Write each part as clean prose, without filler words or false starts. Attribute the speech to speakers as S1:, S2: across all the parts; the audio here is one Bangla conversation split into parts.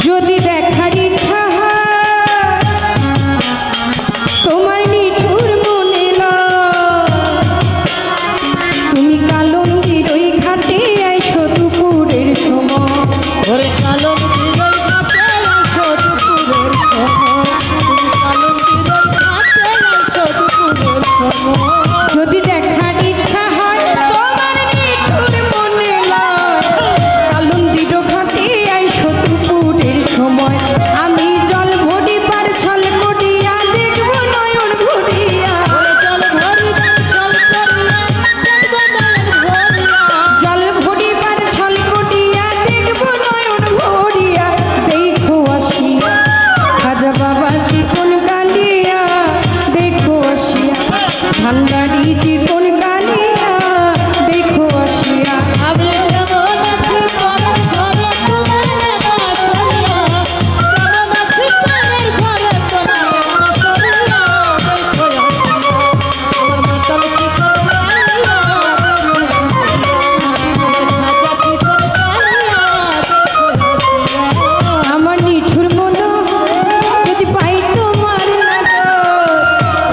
S1: যদি দেখার ইচ্ছা তোমার নিঠুর মনে তুমি কালন্দির ওই ঘাটে আইসো দুপুরের সময় যদি দেখার ইচ্ছা হয় তোমার নিঠুর মনে কালন্দির ঘাটে আইসো দুপুরের সময় আমি জল ভরি পার ছল করিয়া দেখব নয়ন ভরিয়া জল ভরি পার ছল করিয়া দেখব নয়ন ভরিয়া দেখো আসিয়া খাজা বাবা জীবন কালিয়া দেখো আসিয়া ভান্ডারি জীবন কালিয়া দেখো আসিয়া আমার নিঠুর মনো যদি পাই তোমার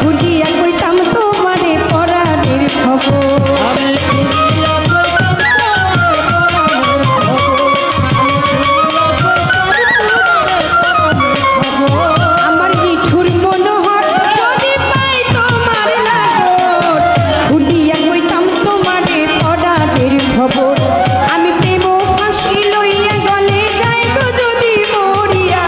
S1: ঘুরিয়া কইতাম তোমারে পরাণের খবর আমার নিঠুর মনোহর যদি পাই তোমার লাগর ঘুরিয়া কইতাম তোমারে পরাণের খবর আমি প্রেম ফাঁসি লইয়া গলে যাই গো যদি মরিয়া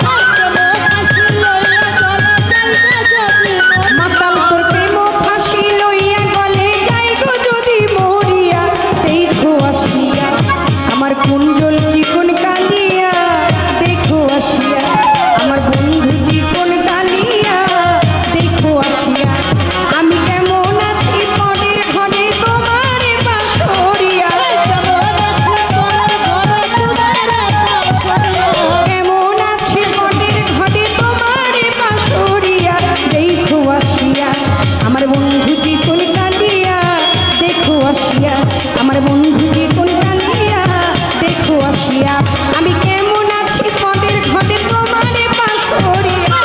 S1: মাতাল তোর প্রেম ফাঁসি লইয়া গলে যাই গো যদি মরিয়া দেখো আসিয়া আমার কুঞ্জল চিকন কালিয়া দেখো আসিয়া আমার বন্ধু চিকন কালিয়া দেখো আসিয়া আমি কেমন আছি পরের ঘরে তোমার বাসরিয়া কেমন আছে পরের ঘরে তোমার বাসরিয়া দেখো আসিয়া আমার বন্ধু চিকন কালিয়া দেখো আসিয়া আমার বন্ধু চিকন কালিয়া দেখো আসিয়া আমি কেমন আছি পরের ঘরে তোমার বাসরিয়া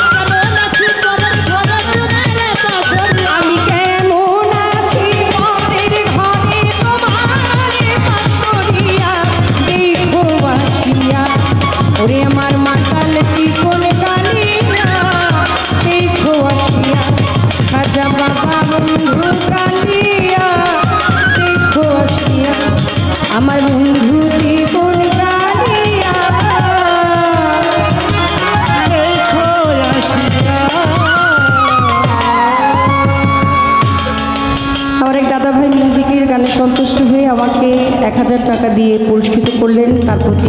S1: আমি কেমন আছি পরের ঘরে তোমার বাসরিয়া দেখো আসিয়া ওরে আমার মাতাল চিকন কালিয়া দেখো আসিয়া খাজা বাবা বন্ধু কালিয়া দেখো আসিয়া আমার বন্ধু জীবন কালিয়া আমার এক দাদা ভাই মিউজিকের গানে সন্তুষ্ট হয়ে আমাকে 1000 টাকা দিয়ে পুরস্কৃত করলেন তার প্রতি